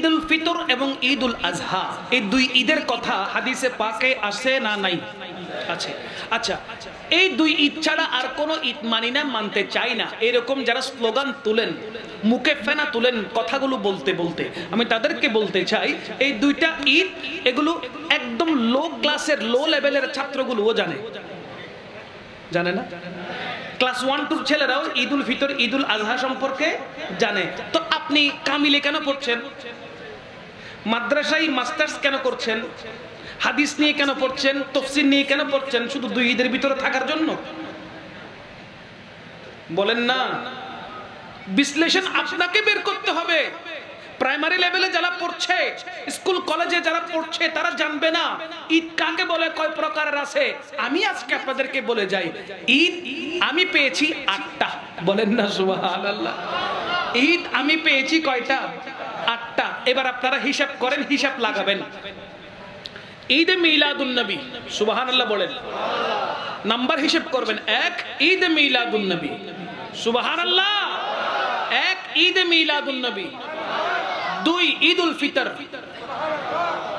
ঈদুল ফিতর এবং ঈদুল আজহা এই দুই ঈদের কথা হাদিসে পাকে আছে না নাই? আছে। আচ্ছা, এই দুই ঈদ ছাড়া আর কোনো ঈদ মানি না, মানতে চাই না, এরকম যারা স্লোগান তুলেন, মুখে ফেনা তুলেন কথাগুলো বলতে বলতে, আমি তাদেরকে বলতে চাই এই দুইটা ঈদ এগুলো একদম লো ক্লাসের, লো লেভেলের ছাত্রগুলোও জানে না। ক্লাস 1-2 ছেলেরাও ঈদুল ফিতর ঈদুল আজহা সম্পর্কে জানে। তো আপনি কামিলে কেন পড়ছেন? মাদ্রাসায় মাস্টার্স কেন করছেন? হাদিস নিয়ে কেন পড়ছেন? তাফসীর নিয়ে কেন পড়ছেন? শুধু দুই ঈদের ভিতরে থাকার জন্য? বলেন না। বিশ্লেষণ আপনাকে বের করতে হবে। প্রাইমারি লেভেলে যারা পড়ছে, স্কুল কলেজে যারা পড়ছে, তারা জানবে না ঈদ কাকে বলে, কয় প্রকারের আছে। আমি আজকে আপনাদেরকে বলে যাই, ঈদ আমি পেয়েছি 8টা। বলেন না সুবহানাল্লাহ। ঈদ আমি পেয়েছি কয়টা? 8টা। এবার আপনারা হিসাব করেন, হিসাব লাগাবেন। ঈদে মিলাদুন নবী, সুবহানাল্লাহ বলেন। নাম্বার হিসাব করবেন। 1 ঈদে মিলাদুন নবী, সুবহানাল্লাহ। 1 ঈদে মিলাদুন নবী। 2 ঈদুল ফিতর।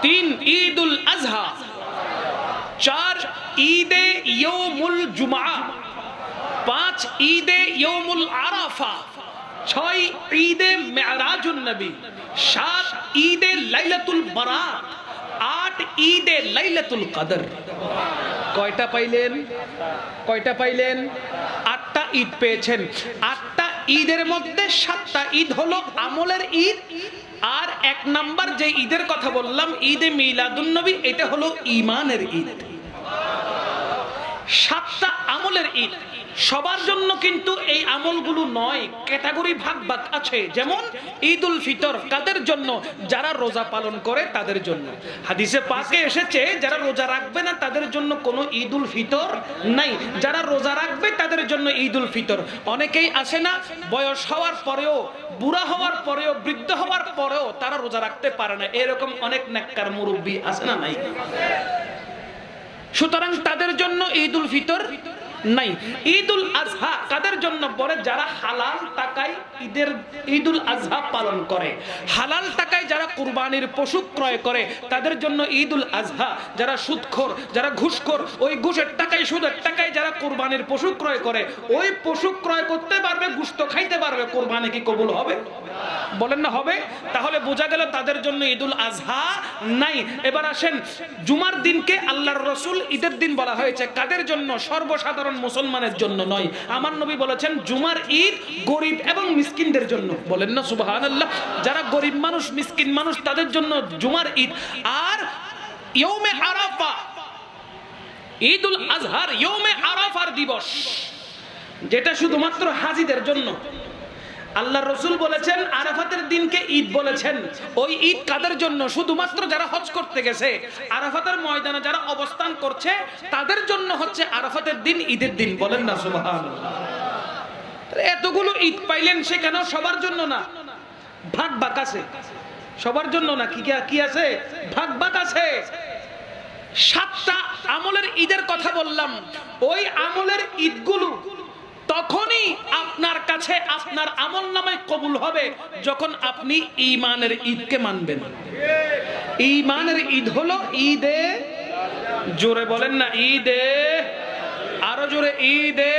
3 ঈদুল আজহা। 4 ঈদে ইয়াউমুল জুমআ। 5 ঈদে ইয়াউমুল আরাফা। 6 ঈদে মিরাজুন নবী। 7 ঈদে লাইলাতুল বারাত। 8 ঈদে লাইলাতুল কদর। কয়টা পাইলেন? কয়টা পাইলেন? 8টা ঈদ পেয়েছেন। 8টা ঈদের মধ্যে 7টা ঈদ হলো আমলের ঈদ, আর 1 নাম্বার যে ঈদের কথা বললাম ঈদে মিলাদুন নবী, এটা হলো ঈমানের ঈদ। 7টা আমলের ঈদ। সবার জন্য কিন্তু এই আমলগুলো নয়, ক্যাটাগরি ভাগ ভাগ আছে। যেমন ঈদুল ফিতর কাদের জন্য? যারা রোজা পালন করে তাদের জন্য। হাদিসে পাকে এসেছে যারা রোজা রাখবে না তাদের জন্য কোনো ঈদুল ফিতর নাই, যারা রোজা রাখবে তাদের জন্য ঈদুল ফিতর। অনেকেই আসে না, বয়স হওয়ার পরেও, বুড়া হওয়ার পরেও, বৃদ্ধ হওয়ার পরেও তারা রোজা রাখতে পারে না, এরকম অনেক নেককার মুরব্বি আছে না নাই? সুতরাং তাদের জন্য ঈদুল ফিতর নাই। ঈদুল আজহা কাদের জন্য বলে? যারা হালাল টাকায় ঈদুল আজহা পালন করে। হালাল টাকায় যারা কুরবানির পশু ক্রয় করে তাদের জন্য ঈদুল আজহা। যারা সুদখোর, যারা ঘুষখোর, ওই ঘুষের টাকায়, সুদের টাকায় যারা কুরবানির পশু ক্রয় করে, ওই পশু ক্রয় করতে পারবে, গোশত খাইতে পারবে, কুরবানি কি কবুল হবে? বলেন না হবে? তাহলে বোঝা গেল তাদের জন্য ঈদুল আজহা নাই। এবার আসেন, জুমার দিনকে আল্লাহর রাসূল ঈদের দিন বলা হয়েছে কাদের জন্য? সর্বসাধারণ মুসলমানের জন্য নয়। আমার নবী বলেছেন জুমার ঈদ গরিব এবং মিসকিনদের জন্য। বলেন না সুবহানাল্লাহ। যারা গরিব মানুষ, মিসকিন মানুষ, তাদের জন্য জুমার ঈদ। আর ইয়ৌমে আরাফা, ঈদুল আজহার ইয়ৌমে আরাফার দিবস, যেটা শুধুমাত্র হাজীদের জন্য। আল্লাহর রাসূল বলেছেন আরাফাতের দিনকে ঈদ বলেছেন। ওই ঈদ কাদের জন্য? শুধুমাত্র যারা হজ করতে গেছে, আরাফাতের ময়দানে যারা অবস্থান করছে তাদের জন্য হচ্ছে আরাফাতের দিন ঈদের দিন। বলেন না সুবহানাল্লাহ। এতগুলো ঈদ পাইলেন, সেখানে সবার জন্য না, ভাগ ভাগ আছে। সবার জন্য না, কি আছে? ভাগ ভাগ আছে। 7টা আমলের ঈদের কথা বললাম। ওই আমলের ঈদগুলো তখনই আপনার কাছে আপনার আমল নামায় কবুল হবে যখন আপনি ঈমানের ঈদকে মানবেন। ঈমানের ঈদ হলো ঈদে, জোরে বলেন না, ঈদে, আরো জোরে, ঈদে,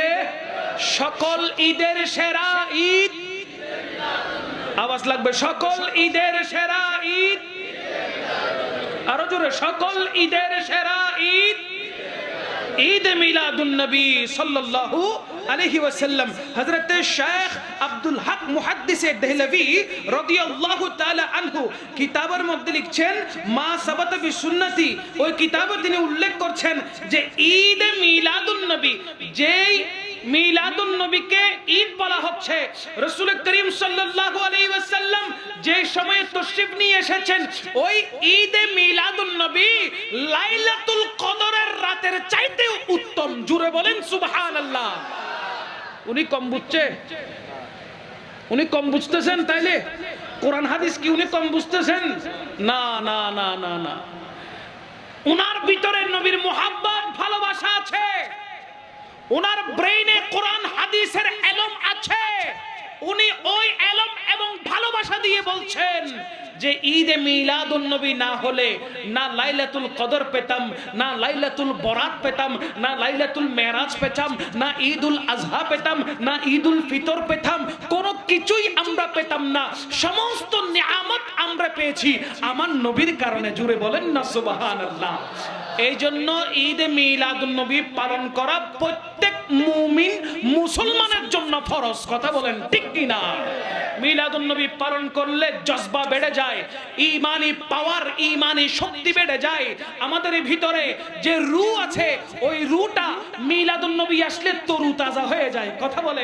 সকল ঈদের সেরা ঈদ। আওয়াজ লাগবে, সকল ঈদের সেরা ঈদ। আরো জোরে, সকল ঈদের সেরা ঈদ ঈদ মিলাদুন নবী সাল্লাল্লাহু আলাইহি ওয়াসাল্লাম। হযরত শেখ আব্দুল হক মুহাদ্দিস দেহলভী রাদিয়াল্লাহু তাআলা আনহু কিতাবের মধ্যে লিখছেন মা সাবাতা বিসুন্নতি। ওই কিতাবে তিনি উল্লেখ করছেন যে ঈদ মিলাদুন নবী, যেই মিলাদুন নবীকে ঈদ বলা হচ্ছে, রাসূল করিম সাল্লাল্লাহু আলাইহি ওয়াসাল্লাম যে সময়ে তাশরীফ নিয়ে এসেছেন, ওই ঈদে মিলাদুন নবী লাইলাতুল কদরের রাতের চাইতে উত্তম। জুড়ে বলেন সুবহানাল্লাহ। উনি কম বুঝছে? উনি কম বুঝতেছেন? তাইলে কোরআন হাদিস কি উনি কম বুঝতেছেন? না না না না না, উনার ভিতরে নবীর মুহাব্বত, ভালোবাসা আছে। ওনার ব্রেইনে কোরআন হাদিসের ইলম আছে। উনি ওই এলম এবং ভালোবাসা দিয়ে বলছেন যে ঈদে মিলাদুন নবী না হলে না লাইলাতুল কদর পেতাম, না লাইলাতুল বরাত পেতাম, না লাইলাতুল মেরাজ পেতাম, না ঈদুল আজহা পেতাম, না ঈদুল ফিতর পেতাম, কোনো কিছুই আমরা পেতাম না। সমস্ত নিয়ামত আমরা পেয়েছি আমার নবীর কারণে। জুড়ে বলেন না সুবহানাল্লাহ। এই জন্য ঈদে মিলাদুন নবী পালন করা প্রত্যেক মুমিন মুসলমানের জন্য ফরজ। কথা বলেন ঠিক কিনা? মিলাদুন নবী পালন করলে জজবা বেড়ে যায়, ঈমানি পাওয়ার, ঈমানি শক্তি বেড়ে যায়। আমাদের ভিতরে যে রূহ আছে ওই রূহটা মিলাদুন নবী আসলে তরুতাজা হয়ে যায়। কথা বলে